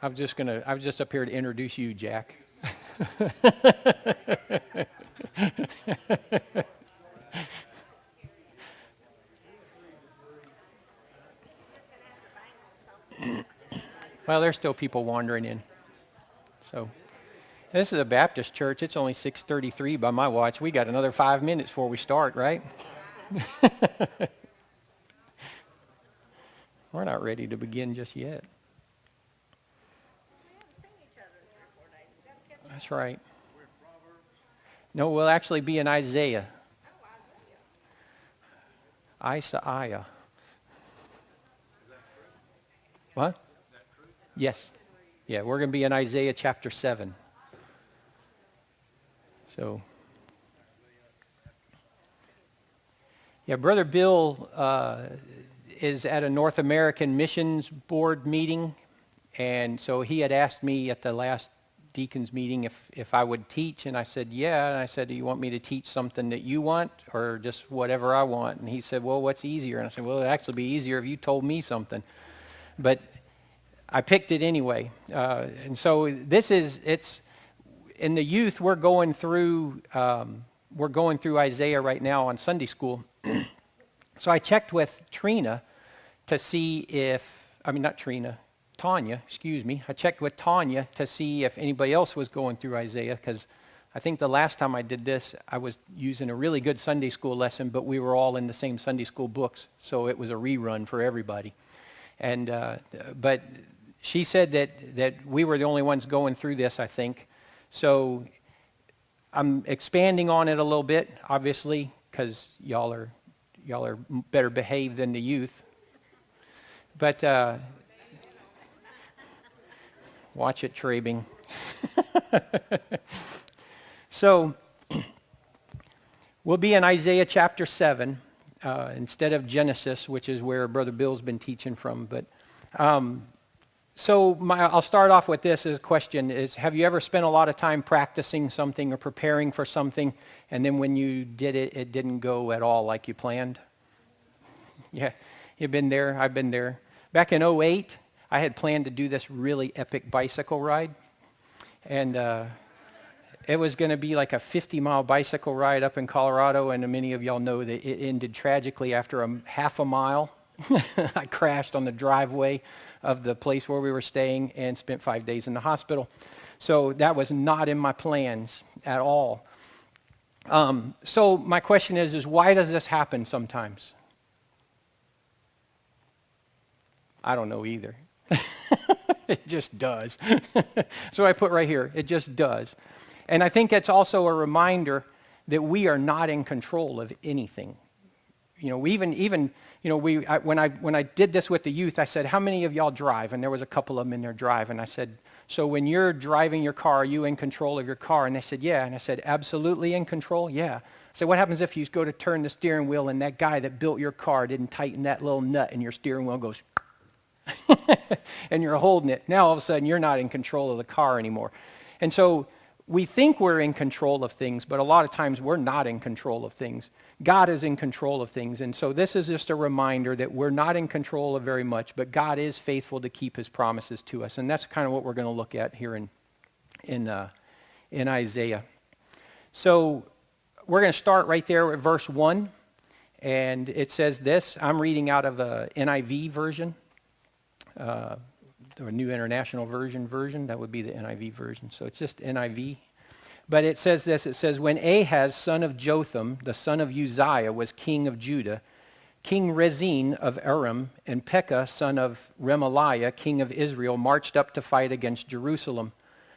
I was just up here to introduce you, Jack. Well, there's still people wandering in. So this is a Baptist church. It's only 6:33 by my watch. We got another 5 minutes before we start, right? We're not ready to begin just yet. That's right. No, we'll actually be in Isaiah. Isaiah. What? Yes. Yeah, we're going to be in Isaiah chapter 7. So, yeah, Brother Bill is at a North American Missions Board meeting, and so he had asked me at the last deacons meeting if I would teach, and I said, yeah, and I said, do you want me to teach something that you want, or just whatever I want? And he said, well, what's easier? And I said, well, it'd actually be easier if you told me something. But I picked it anyway. And so it's in the youth, we're going through Isaiah right now on Sunday school. So I checked with Tanya, I checked with Tanya to see if anybody else was going through Isaiah, because I think the last time I did this, I was using a really good Sunday school lesson, but we were all in the same Sunday school books, so it was a rerun for everybody. And but she said that we were the only ones going through this, I think. So I'm expanding on it a little bit, obviously, because y'all are better behaved than the youth. But watch it, Trabing. So we'll be in Isaiah chapter 7 instead of Genesis, which is where Brother Bill's been teaching from. But I'll start off with this as a question is, have you ever spent a lot of time practicing something or preparing for something, and then when you did it, it didn't go at all like you planned? Yeah, you've been there. I've been there. Back in 2008, I had planned to do this really epic bicycle ride, and it was going to be like a 50-mile bicycle ride up in Colorado, and many of y'all know that it ended tragically after half a mile. I crashed on the driveway of the place where we were staying and spent 5 days in the hospital. So that was not in my plans at all. So my question is why does this happen sometimes? I don't know either. It just does. So I put right here, it just does. And I think it's also a reminder that we are not in control of anything. You know, when I did this with the youth, I said, how many of y'all drive? And there was a couple of them in there drive. And I said, so when you're driving your car, are you in control of your car? And they said, yeah. And I said, absolutely in control? Yeah. I said, what happens if you go to turn the steering wheel and that guy that built your car didn't tighten that little nut and your steering wheel goes and you're holding it? Now all of a sudden you're not in control of the car anymore. And so we think we're in control of things, but a lot of times we're not in control of things. God is in control of things. And so this is just a reminder that we're not in control of very much, but God is faithful to keep his promises to us. And that's kind of what we're going to look at here in Isaiah. So we're going to start right there at verse 1. And it says this. I'm reading out of a NIV version, or New International Version. That would be the NIV version. So it's just NIV. But it says this, it says, when Ahaz, son of Jotham, the son of Uzziah, was king of Judah, King Rezin of Aram and Pekah, son of Remaliah, king of Israel, marched up to fight against Jerusalem,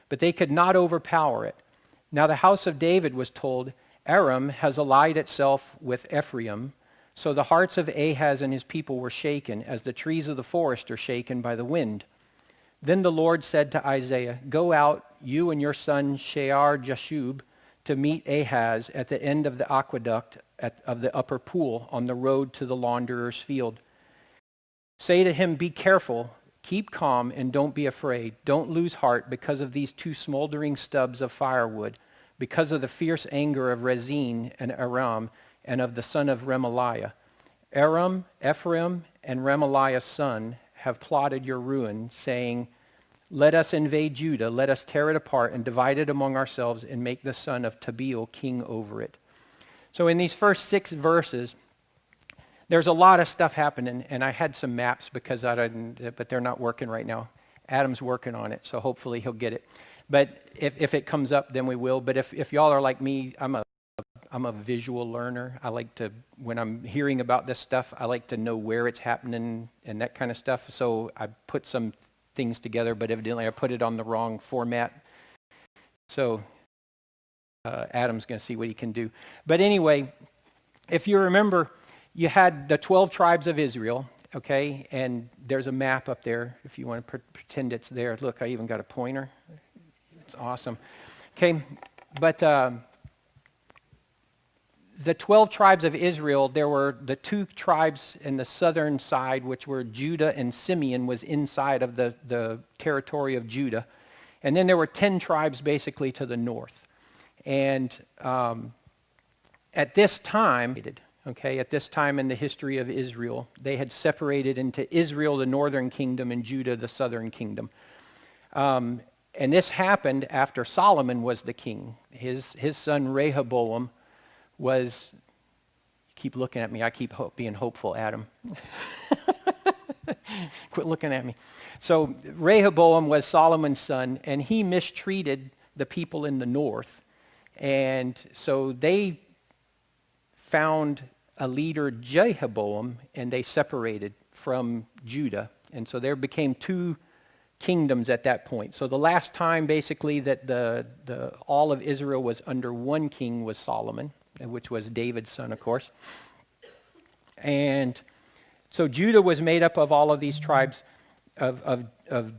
but they could not overpower it. Now the house of David was told, Aram has allied itself with Ephraim, so the hearts of Ahaz and his people were shaken, as the trees of the forest are shaken by the wind. Then the Lord said to Isaiah, go out, you and your son Shear-Jashub, to meet Ahaz at the end of the aqueduct of the upper pool on the road to the launderer's field. Say to him, be careful, keep calm, and don't be afraid. Don't lose heart because of these two smoldering stubs of firewood, because of the fierce anger of Rezin and Aram and of the son of Remaliah. Aram, Ephraim, and Remaliah's son have plotted your ruin, saying, Let us invade Judah, let us tear it apart and divide it among ourselves and make the son of Tabeel king over it. So in these first 6 verses, there's a lot of stuff happening, and I had some maps because I didn't, but they're not working right now. Adam's working on it, so hopefully he'll get it. But if it comes up, then we will. But if y'all are like me, I'm a visual learner. I like to, when I'm hearing about this stuff, I like to know where it's happening and that kind of stuff. So I put some things together, but evidently I put it on the wrong format. So Adam's going to see what he can do. But anyway, if you remember, you had the 12 tribes of Israel, okay? And there's a map up there if you want to pretend it's there. Look, I even got a pointer. It's awesome. Okay, but the 12 tribes of Israel, there were the 2 tribes in the southern side, which were Judah and Simeon, was inside of the territory of Judah. And then there were 10 tribes basically to the north. And at this time in the history of Israel, they had separated into Israel, the northern kingdom, and Judah, the southern kingdom. And this happened after Solomon was the king. His son Rehoboam was, keep looking at me, I keep being hopeful, Adam. Quit looking at me. So Rehoboam was Solomon's son, and he mistreated the people in the north. And so they found a leader, Jeroboam, and they separated from Judah. And so there became 2 kingdoms at that point. So the last time basically that the all of Israel was under one king was Solomon, which was David's son, of course. And so Judah was made up of all of these tribes of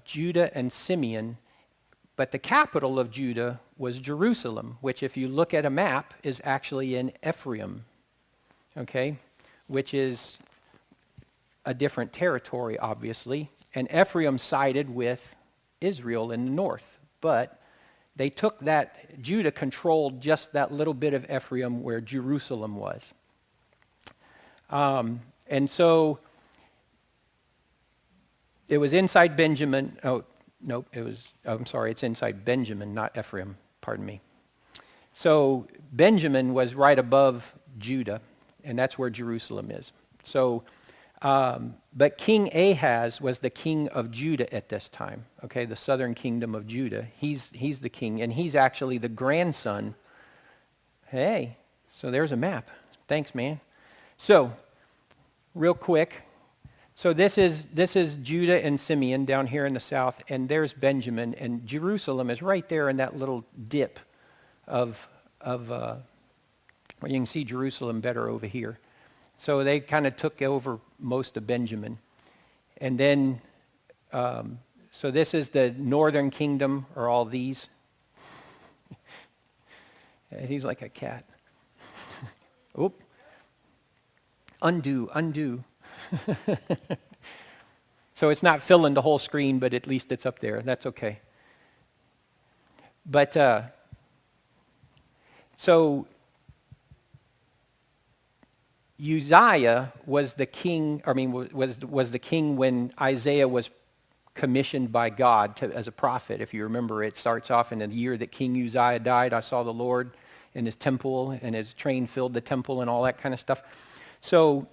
Judah and Simeon, but the capital of Judah was Jerusalem, which if you look at a map is actually in Ephraim, okay, which is a different territory, obviously. And Ephraim sided with Israel in the north. But they took that, Judah controlled just that little bit of Ephraim where Jerusalem was. And so it was inside Benjamin. Oh, no, it's inside Benjamin, not Ephraim. Pardon me. So Benjamin was right above Judah, and that's where Jerusalem is. So but King Ahaz was the king of Judah at this time, okay, the southern kingdom of Judah. He's the king, and he's actually the grandson. Hey, so there's a map. Thanks, man. So, real quick, so this is Judah and Simeon down here in the south, and there's Benjamin, and Jerusalem is right there in that little dip of well, you can see Jerusalem better over here. So they kind of took over most of Benjamin. And then, so this is the northern kingdom, or all these. He's like a cat. Oop. Undo. So it's not filling the whole screen, but at least it's up there. That's okay. But, so Uzziah was the king, was the king when Isaiah was commissioned by God as a prophet. If you remember, it starts off in the year that King Uzziah died. I saw the Lord in his temple, and his train filled the temple and all that kind of stuff. So,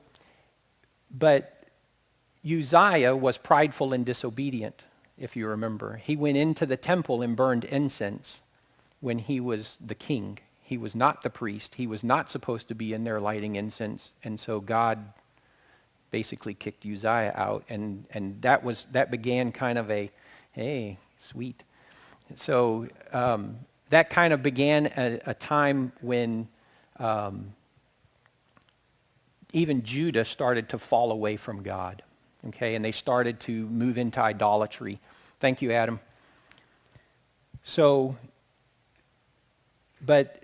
but Uzziah was prideful and disobedient, if you remember. He went into the temple and burned incense when he was the king. He was not the priest. He was not supposed to be in there lighting incense. And so God basically kicked Uzziah out. And that began kind of a, hey, sweet. So that kind of began a time when even Judah started to fall away from God. Okay, and they started to move into idolatry. Thank you, Adam. So, but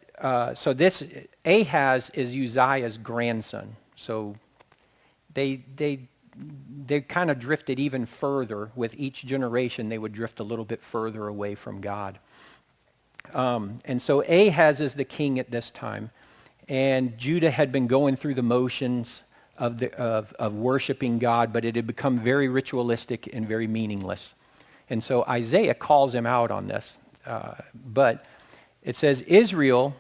so this Ahaz is Uzziah's grandson. So they kind of drifted even further. With each generation, they would drift a little bit further away from God. And so Ahaz is the king at this time, and Judah had been going through the motions of worshiping God, but it had become very ritualistic and very meaningless. And so Isaiah calls him out on this. But it says Israel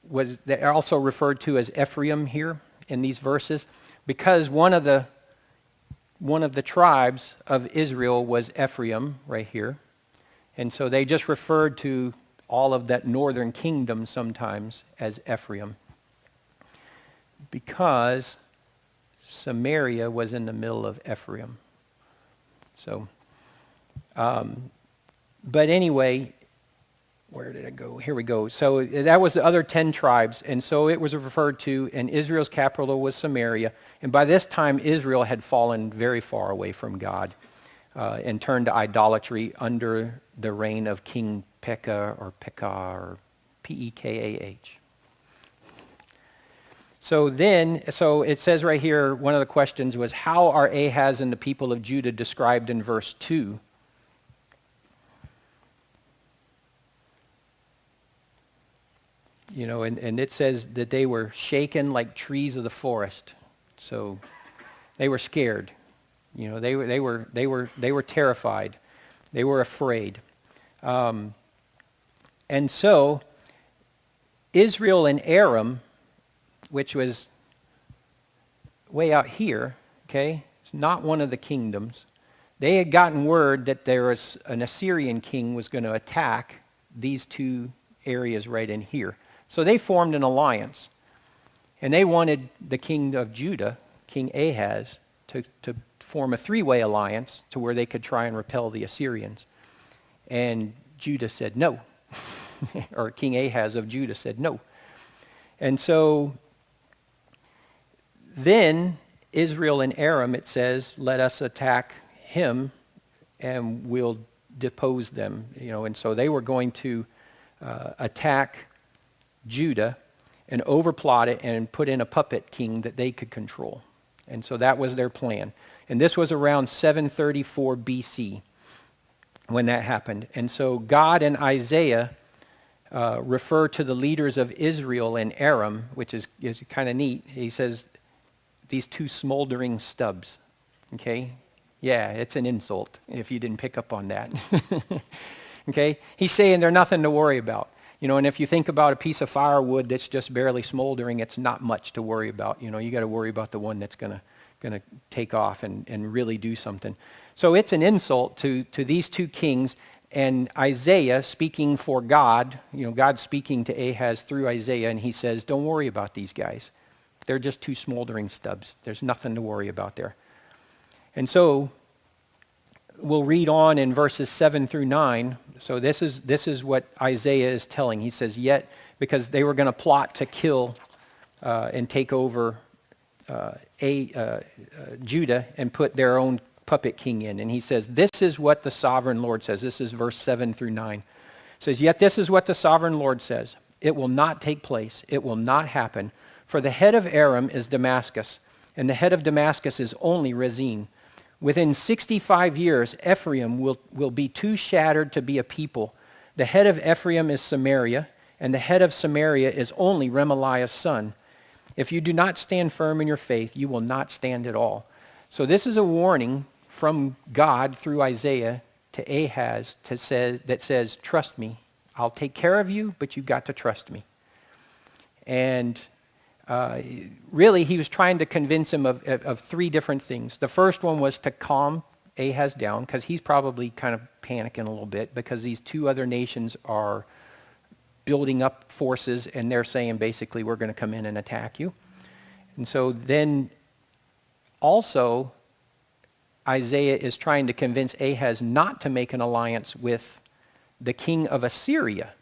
was they're also referred to as Ephraim here in these verses, because one of the tribes of Israel was Ephraim right here. And so they just referred to all of that northern kingdom sometimes as Ephraim, because Samaria was in the middle of Ephraim. So, but anyway, where did it go? Here we go. So that was the other 10 tribes. And so it was referred to, and Israel's capital was Samaria. And by this time, Israel had fallen very far away from God and turned to idolatry under the reign of King Pekah or P-E-K-A-H. So it says right here, one of the questions was, how are Ahaz and the people of Judah described in verse 2? And it says that they were shaken like trees of the forest. So they were scared. They were terrified. They were afraid. And so Israel and Aram, which was way out here, okay, it's not one of the kingdoms. They had gotten word that there was an Assyrian king was going to attack these two areas right in here. So they formed an alliance. And they wanted the king of Judah, King Ahaz, to form a three-way alliance to where they could try and repel the Assyrians. And Judah said no. Or King Ahaz of Judah said no. And so then Israel and Aram, it says, let us attack him and we'll depose them. And so they were going to attack Judah and overplot it and put in a puppet king that they could control. And so that was their plan. And this was around 734 BC when that happened. And so God and Isaiah refer to the leaders of Israel and Aram, which is kind of neat. He says, these two smoldering stubs. Okay? Yeah, it's an insult if you didn't pick up on that. Okay? He's saying they're nothing to worry about. And if you think about a piece of firewood that's just barely smoldering, it's not much to worry about. You got to worry about the one that's going to take off and really do something. So it's an insult to these two kings, and Isaiah speaking for God, God speaking to Ahaz through Isaiah, and he says, don't worry about these guys. They're just two smoldering stubs. There's nothing to worry about there. And so we'll read on in verses 7 through 9. So this is what Isaiah is telling. He says, yet, because they were going to plot to kill and take over Judah and put their own puppet king in. And he says, this is what the sovereign Lord says. This is verse 7 through 9. It says, yet this is what the sovereign Lord says. It will not take place. It will not happen. For the head of Aram is Damascus, and the head of Damascus is only Rezin. Within 65 years, Ephraim will be too shattered to be a people. The head of Ephraim is Samaria, and the head of Samaria is only Remaliah's son. If you do not stand firm in your faith, you will not stand at all. So this is a warning from God through Isaiah to Ahaz that says, trust me. I'll take care of you, but you've got to trust me. And really, he was trying to convince him of three different things. The first one was to calm Ahaz down, because he's probably kind of panicking a little bit because these two other nations are building up forces, and they're saying basically, we're going to come in and attack you. And so then also Isaiah is trying to convince Ahaz not to make an alliance with the king of Assyria,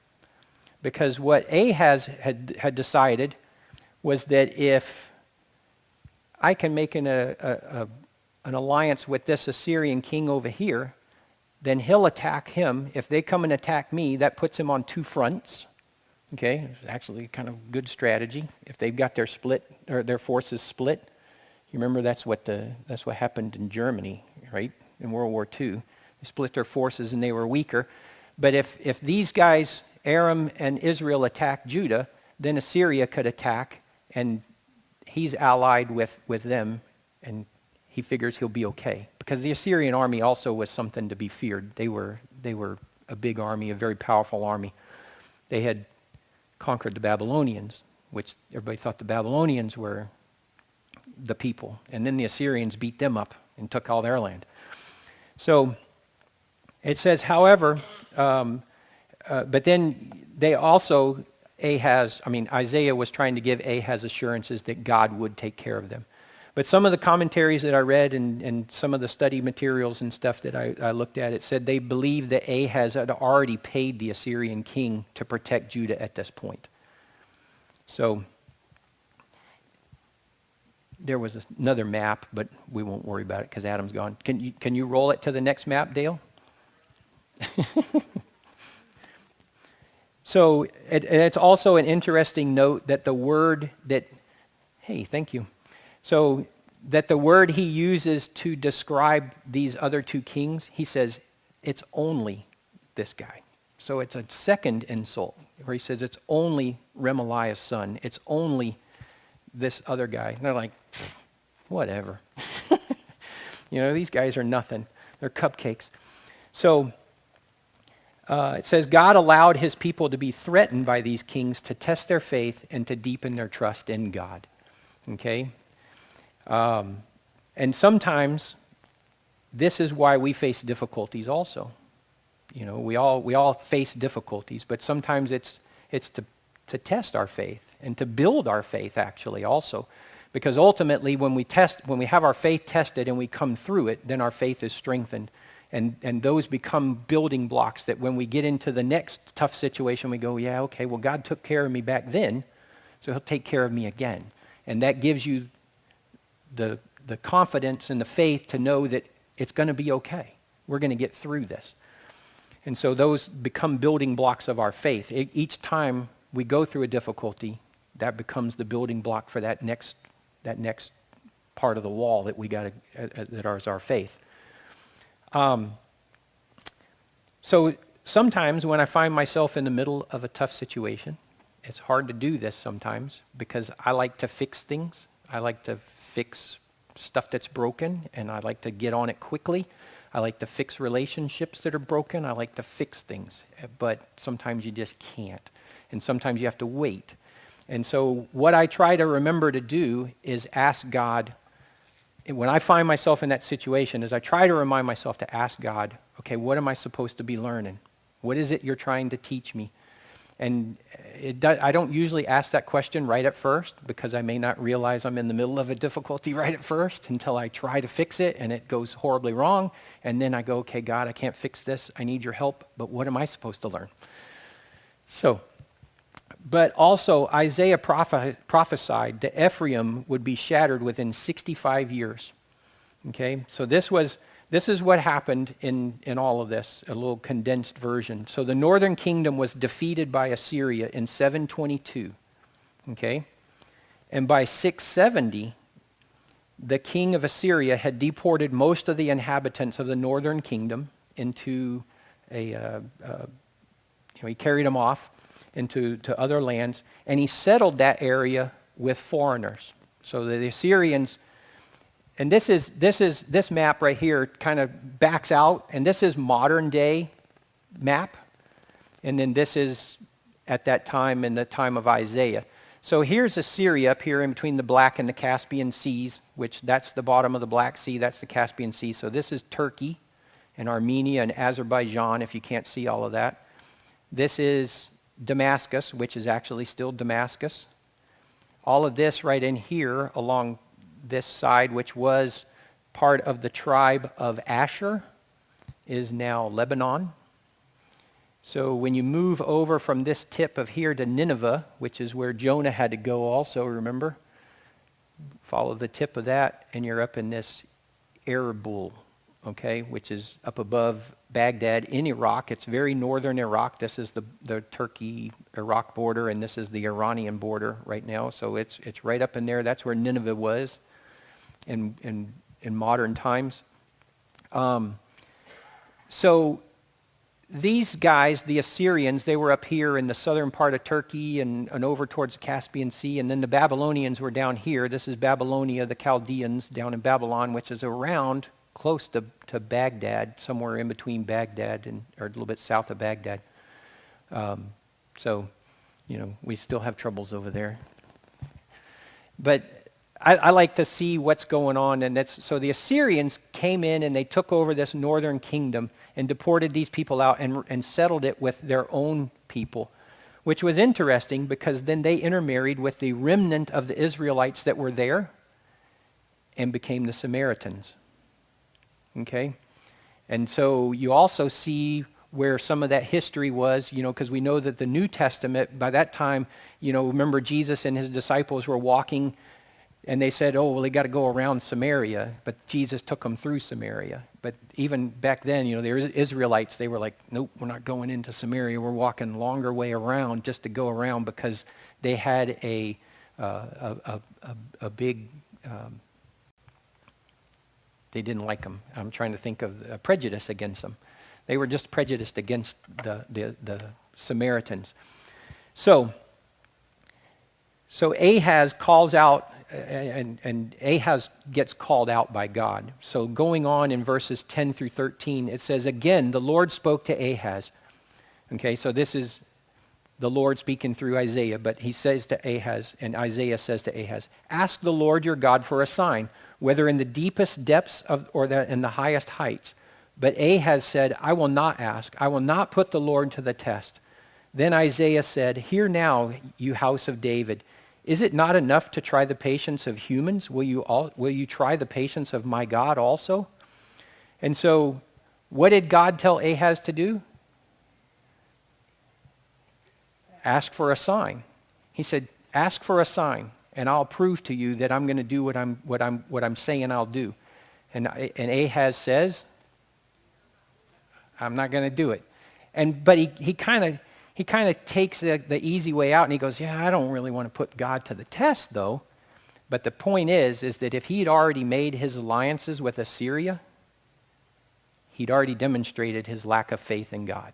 because what Ahaz had decided was that if I can make an alliance with this Assyrian king over here, then he'll attack him. If they come and attack me, that puts him on two fronts. Okay, it's actually kind of good strategy. If they've got their forces split, you remember that's what happened in Germany, right? In World War II, they split their forces and they were weaker. But if these guys, Aram and Israel, attack Judah, then Assyria could attack, and he's allied with them, and he figures he'll be okay. Because the Assyrian army also was something to be feared. They were a big army, a very powerful army. They had conquered the Babylonians, which everybody thought the Babylonians were the people. And then the Assyrians beat them up and took all their land. So it says, however, but then they also, Isaiah was trying to give Ahaz assurances that God would take care of them. But some of the commentaries that I read and some of the study materials and stuff that I looked at, it said they believed that Ahaz had already paid the Assyrian king to protect Judah at this point. So there was another map, but we won't worry about it because Adam's gone. Can you roll it to the next map, Dale? So it's also an interesting note that the word that, hey, thank you. So that the word he uses to describe these other two kings, he says, it's only this guy. So it's a second insult where he says it's only Remaliah's son. It's only this other guy. And they're like, whatever. These guys are nothing. They're cupcakes. So it says God allowed his people to be threatened by these kings to test their faith and to deepen their trust in God. Okay? And sometimes this is why we face difficulties also. We all face difficulties, but sometimes it's to test our faith and to build our faith actually also. Because ultimately when we have our faith tested and we come through it, then our faith is strengthened. And those become building blocks that when we get into the next tough situation, we go, yeah, okay, well, God took care of me back then, so he'll take care of me again. And that gives you the confidence and the faith to know that it's going to be okay. We're going to get through this. And so those become building blocks of our faith. Each time we go through a difficulty, that becomes the building block for that next part of the wall that we got that is our faith. So sometimes when I find myself in the middle of a tough situation, it's hard to do this sometimes because I like to fix things. I like to fix stuff that's broken, and I like to get on it quickly. I like to fix relationships that are broken. I like to fix things, but sometimes you just can't. And sometimes you have to wait. And so what I try to remember to do is ask God, when I find myself in that situation, is I try to remind myself to ask God, okay, what am I supposed to be learning? What is it you're trying to teach me? And I don't usually ask that question right at first because I may not realize I'm in the middle of a difficulty right at first until I try to fix it and it goes horribly wrong. And then I go, okay, God, I can't fix this. I need your help. But what am I supposed to learn? So, but also Isaiah prophesied that Ephraim would be shattered within 65 years. Okay, so this is what happened in all of this, a little condensed version. So the northern kingdom was defeated by Assyria in 722, okay? And by 670, the king of Assyria had deported most of the inhabitants of the northern kingdom into he carried them off into other lands, and he settled that area with foreigners. So the Assyrians. And this map right here kind of backs out, and this is modern day map. And then this is at that time in the time of Isaiah. So here's Assyria up here in between the Black and the Caspian Seas, which that's the bottom of the Black Sea, that's the Caspian Sea. So this is Turkey and Armenia and Azerbaijan, if you can't see all of that. This is Damascus, which is actually still Damascus. All of this right in here along this side, which was part of the tribe of Asher, is now Lebanon. So when you move over from this tip of here to Nineveh, which is where Jonah had to go also, remember? Follow the tip of that, and you're up in this Erbil, okay, which is up above Baghdad in Iraq. It's very northern Iraq. This is the Turkey-Iraq border, and this is the Iranian border right now. So it's right up in there. That's where Nineveh was in modern times. So these guys, the Assyrians, they were up here in the southern part of Turkey and over towards the Caspian Sea, and then the Babylonians were down here. This is Babylonia, the Chaldeans down in Babylon, which is around close to Baghdad, somewhere in between Baghdad or a little bit south of Baghdad. So, we still have troubles over there. But I like to see what's going on, and so the Assyrians came in and they took over this northern kingdom and deported these people out and settled it with their own people, which was interesting because then they intermarried with the remnant of the Israelites that were there and became the Samaritans. Okay? And so you also see where some of that history was, because we know that the New Testament, by that time, remember Jesus and his disciples were walking and they said, oh, well, they got to go around Samaria. But Jesus took them through Samaria. But even back then, the Israelites, they were like, nope, we're not going into Samaria. We're walking a longer way around just to go around because they had a big, they didn't like them. I'm trying to think of a prejudice against them. They were just prejudiced against the Samaritans. So Ahaz calls out, and Ahaz gets called out by God. So going on in verses 10 through 13, it says, again, the Lord spoke to Ahaz. Okay, so this is the Lord speaking through Isaiah, but he says to Ahaz, and Isaiah says to Ahaz, ask the Lord your God for a sign, whether in the deepest depths or in the highest heights. But Ahaz said, I will not ask. I will not put the Lord to the test. Then Isaiah said, hear now, you house of David. Is it not enough to try the patience of humans? Will you try the patience of my God also? And so what did God tell Ahaz to do? Ask for a sign. He said, ask for a sign, and I'll prove to you that I'm going to do what I'm saying I'll do. And Ahaz says, I'm not going to do it. But he kind of takes the easy way out, and he goes, yeah, I don't really want to put God to the test, though. But the point is that if he'd already made his alliances with Assyria, he'd already demonstrated his lack of faith in God.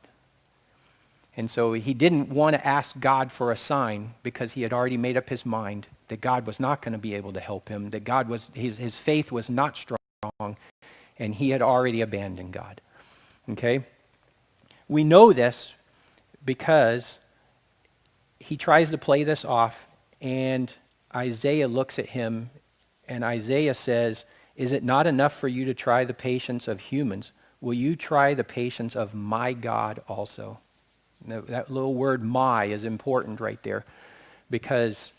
And so he didn't want to ask God for a sign because he had already made up his mind that God was not going to be able to help him, that his faith was not strong, and he had already abandoned God. Okay? We know this because he tries to play this off, and Isaiah looks at him, and Isaiah says, is it not enough for you to try the patience of humans? Will you try the patience of my God also? Now, that little word my is important right there, because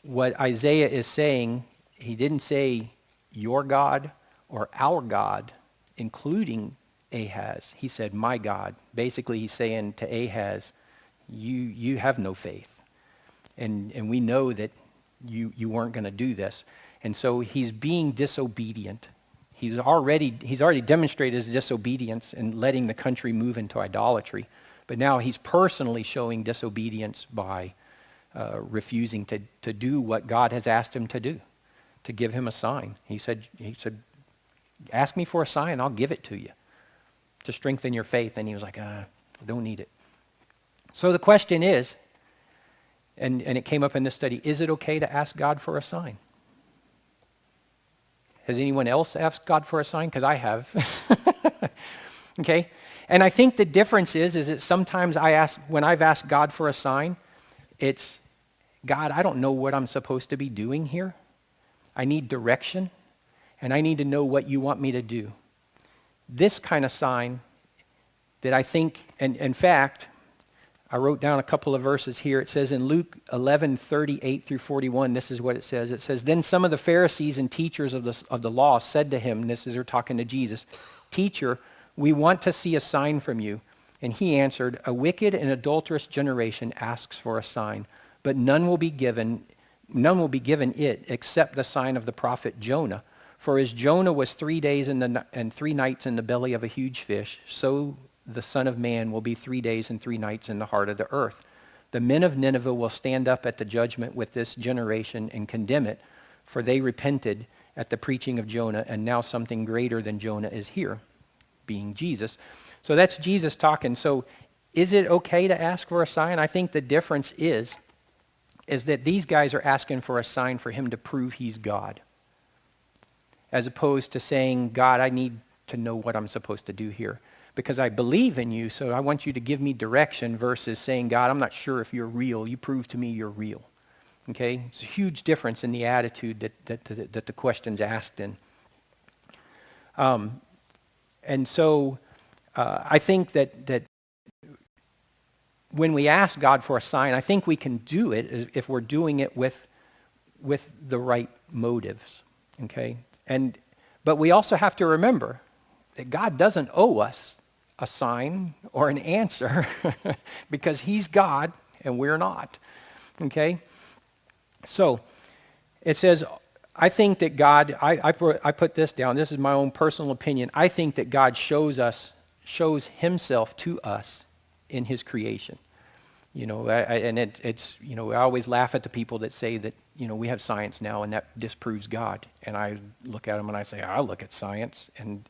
what Isaiah is saying, he didn't say your God or our God, including Ahaz. He said my God. Basically, he's saying to Ahaz, you have no faith. And we know that you weren't going to do this. And so he's being disobedient. He's already demonstrated his disobedience in letting the country move into idolatry. But now he's personally showing disobedience by refusing to do what God has asked him to do, to give him a sign. He said, ask me for a sign, I'll give it to you, to strengthen your faith. And he was like, I don't need it. So the question is, and it came up in this study, is it okay to ask God for a sign? Has anyone else asked God for a sign? Because I have. Okay? And I think the difference is that sometimes when I've asked God for a sign, it's, God, I don't know what I'm supposed to be doing here. I need direction, and I need to know what you want me to do. This kind of sign that I think, and in fact, I wrote down a couple of verses here. It says in Luke 11:38 through 41, this is what it says. It says, then some of the Pharisees and teachers of the law said to him, and this is they're talking to Jesus, Teacher, we want to see a sign from you. And he answered, a wicked and adulterous generation asks for a sign, but none will be given it except the sign of the prophet Jonah. For as Jonah was 3 days and 3 nights in the belly of a huge fish, so the Son of Man will be 3 days and 3 nights in the heart of the earth. The men of Nineveh will stand up at the judgment with this generation and condemn it, for they repented at the preaching of Jonah, and now something greater than Jonah is here, being Jesus. So that's Jesus talking. So is it okay to ask for a sign? I think the difference is that these guys are asking for a sign for him to prove he's God, as opposed to saying, God, I need to know what I'm supposed to do here because I believe in you, so I want you to give me direction, versus saying, God, I'm not sure if you're real. You prove to me you're real. Okay? It's a huge difference in the attitude that the question's asked in. And so I think that when we ask God for a sign, I think we can do it if we're doing it with the right motives. Okay? But we also have to remember that God doesn't owe us a sign or an answer because he's God and we're not. Okay? So it says, I think that God, I put this down, this is my own personal opinion. I think that God shows himself to us in his creation. You know, it's, you know, I always laugh at the people that say that, you know, we have science now and that disproves God. And I look at them and I say, I look at science. And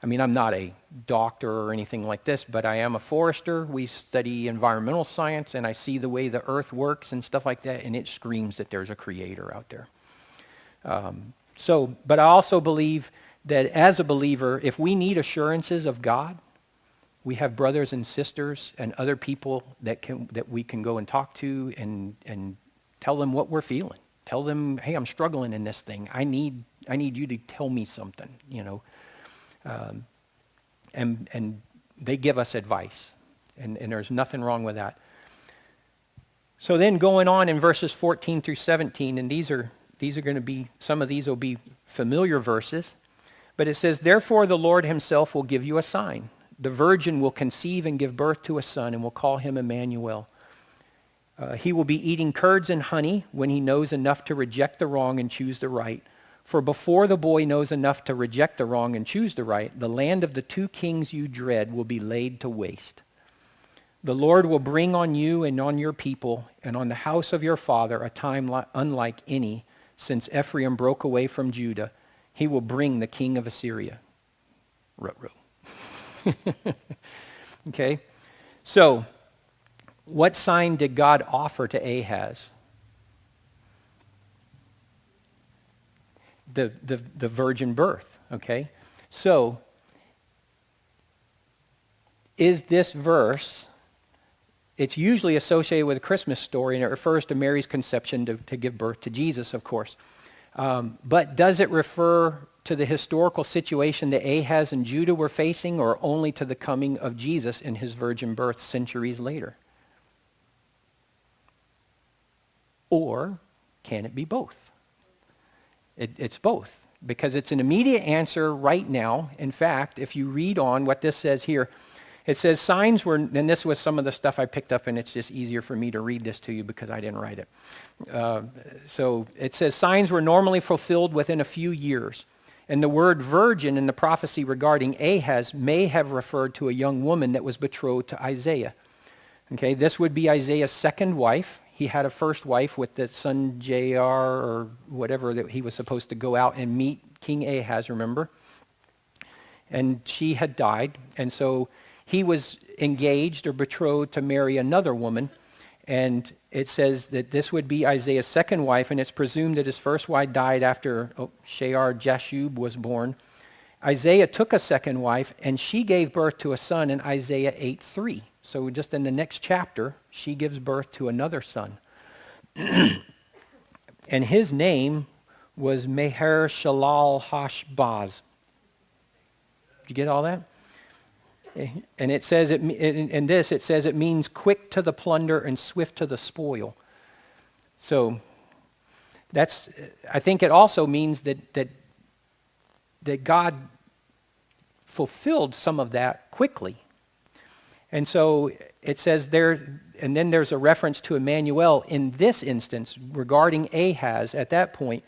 I'm not a doctor or anything like this, but I am a forester. We study environmental science, and I see the way the earth works and stuff like that, and it screams that there's a creator out there. But I also believe that as a believer, if we need assurances of God, we have brothers and sisters and other people that we can go and talk to and tell them what we're feeling. Tell them, hey, I'm struggling in this thing. I need you to tell me something, you know. And they give us advice, and there's nothing wrong with that. So then going on in verses 14 through 17, and these are going to be, some of these will be familiar verses, but it says, therefore the Lord himself will give you a sign. The virgin will conceive and give birth to a son, and will call him Emmanuel. He will be eating curds and honey when he knows enough to reject the wrong and choose the right. For before the boy knows enough to reject the wrong and choose the right, the land of the two kings you dread will be laid to waste. The Lord will bring on you and on your people and on the house of your father a time unlike any since Ephraim broke away from Judah. He will bring the king of Assyria. Ruh-roh. Okay, so what sign did God offer to Ahaz? The virgin birth, okay? So, is this verse, it's usually associated with a Christmas story, and it refers to Mary's conception to give birth to Jesus, of course. But does it refer to the historical situation that Ahaz and Judah were facing, or only to the coming of Jesus in his virgin birth centuries later? Or can it be both? It's both, because it's an immediate answer right now. In fact, if you read on what this says here, it says signs were, and this was some of the stuff I picked up, and it's just easier for me to read this to you because I didn't write it. So it says signs were normally fulfilled within a few years. And the word virgin in the prophecy regarding Ahaz may have referred to a young woman that was betrothed to Isaiah. Okay, this would be Isaiah's second wife. He had a first wife with the son J.R. or whatever, that he was supposed to go out and meet King Ahaz, remember? And she had died. And so he was engaged or betrothed to marry another woman. And it says that this would be Isaiah's second wife, and it's presumed that his first wife died after Shear-Jashub was born. Isaiah took a second wife, and she gave birth to a son in Isaiah 8:3. So just in the next chapter, she gives birth to another son. And his name was Maher-Shalal-Hash-Baz. Did you get all that? And it says, it says it means quick to the plunder and swift to the spoil. So I think it also means that God fulfilled some of that quickly. And so it says there, and then there's a reference to Emmanuel in this instance regarding Ahaz at that point.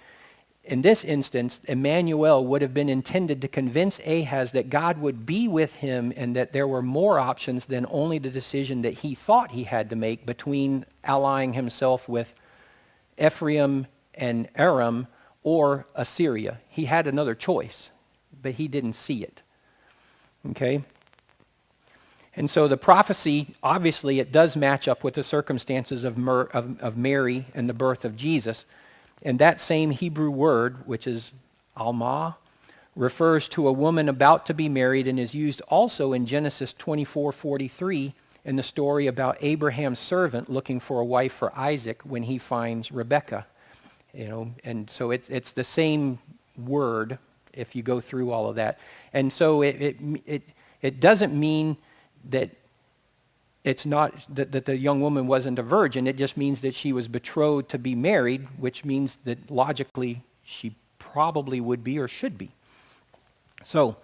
In this instance, Emmanuel would have been intended to convince Ahaz that God would be with him and that there were more options than only the decision that he thought he had to make between allying himself with Ephraim and Aram or Assyria. He had another choice, but he didn't see it. Okay? And so the prophecy, obviously, it does match up with the circumstances of Mary and the birth of Jesus. And that same Hebrew word, which is alma, refers to a woman about to be married and is used also in Genesis 24:43 in the story about Abraham's servant looking for a wife for Isaac when he finds Rebekah. And so it's the same word if you go through all of that. And so it doesn't mean that it's not that the young woman wasn't a virgin. It just means that she was betrothed to be married, which means that logically she probably would be or should be. So,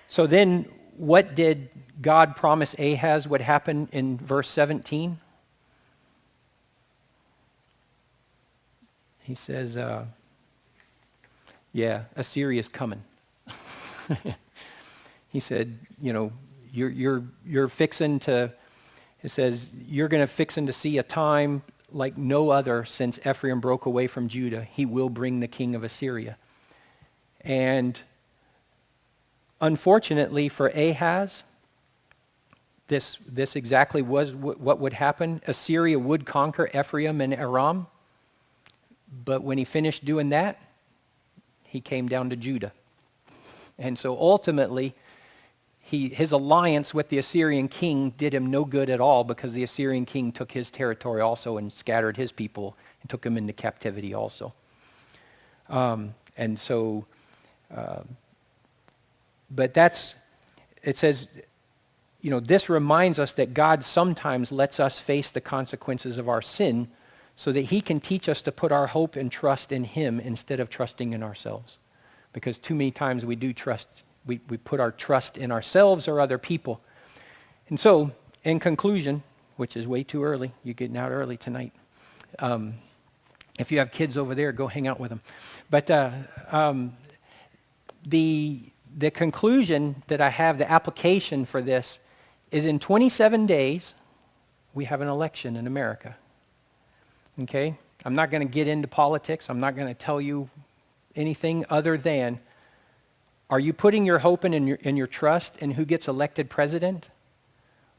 so then what did God promise Ahaz would happen in verse 17? He says, Assyria's coming. He said, you're fixing to, it says, you're going to fixing to see a time like no other since Ephraim broke away from Judah. He will bring the king of Assyria. And unfortunately for Ahaz, this exactly was what would happen. Assyria would conquer Ephraim and Aram, but when he finished doing that, he came down to Judah. And so ultimately, his alliance with the Assyrian king did him no good at all, because the Assyrian king took his territory also and scattered his people and took them into captivity also. And so, but it says, this reminds us that God sometimes lets us face the consequences of our sin so that he can teach us to put our hope and trust in him instead of trusting in ourselves. Because too many times we put our trust in ourselves or other people. And so, in conclusion, which is way too early, you're getting out early tonight. If you have kids over there, go hang out with them. But the conclusion that I have, the application for this, is in 27 days, we have an election in America. Okay? I'm not going to get into politics. I'm not going to tell you anything other than, are you putting your hope and your trust in who gets elected president?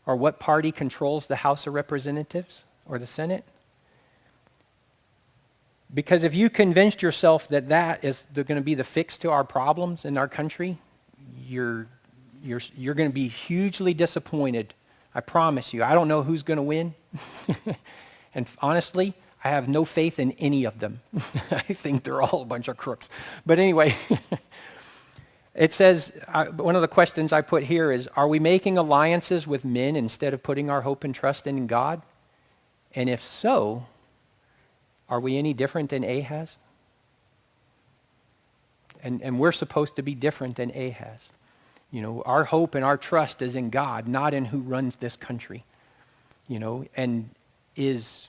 Or what party controls the House of Representatives or the Senate? Because if you convinced yourself that is going to be the fix to our problems in our country, you're going to be hugely disappointed. I promise you. I don't know who's going to win. And honestly, I have no faith in any of them. I think they're all a bunch of crooks. But anyway, it says, one of the questions I put here is, are we making alliances with men instead of putting our hope and trust in God? And if so, are we any different than Ahaz? And we're supposed to be different than Ahaz. Our hope and our trust is in God, not in who runs this country. And is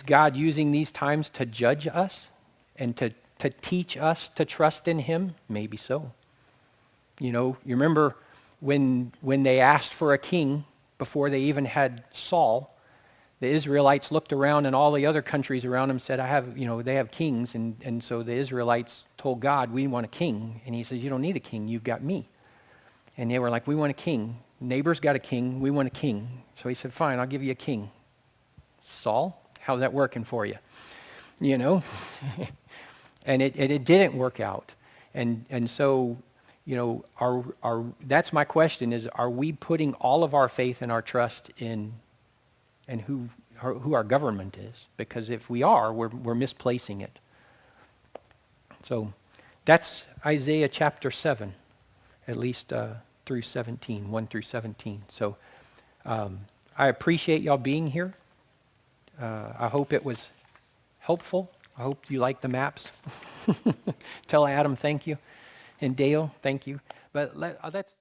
God using these times to judge us and to teach us to trust in him? Maybe so. You remember when they asked for a king before they even had Saul, the Israelites looked around and all the other countries around them said, they have kings. And so the Israelites told God, we want a king. And he says, you don't need a king, you've got me. And they were like, we want a king. Neighbor's got a king, we want a king. So he said, fine, I'll give you a king. Saul, how's that working for you? And it didn't work out. And so, that's my question is, are we putting all of our faith and our trust in who our government is? Because if we are, we're misplacing it. So that's Isaiah chapter 7, at least through 17, 1 through 17. So I appreciate y'all being here. I hope it was helpful. I hope you like the maps. Tell Adam thank you. And Dale, thank you. But let's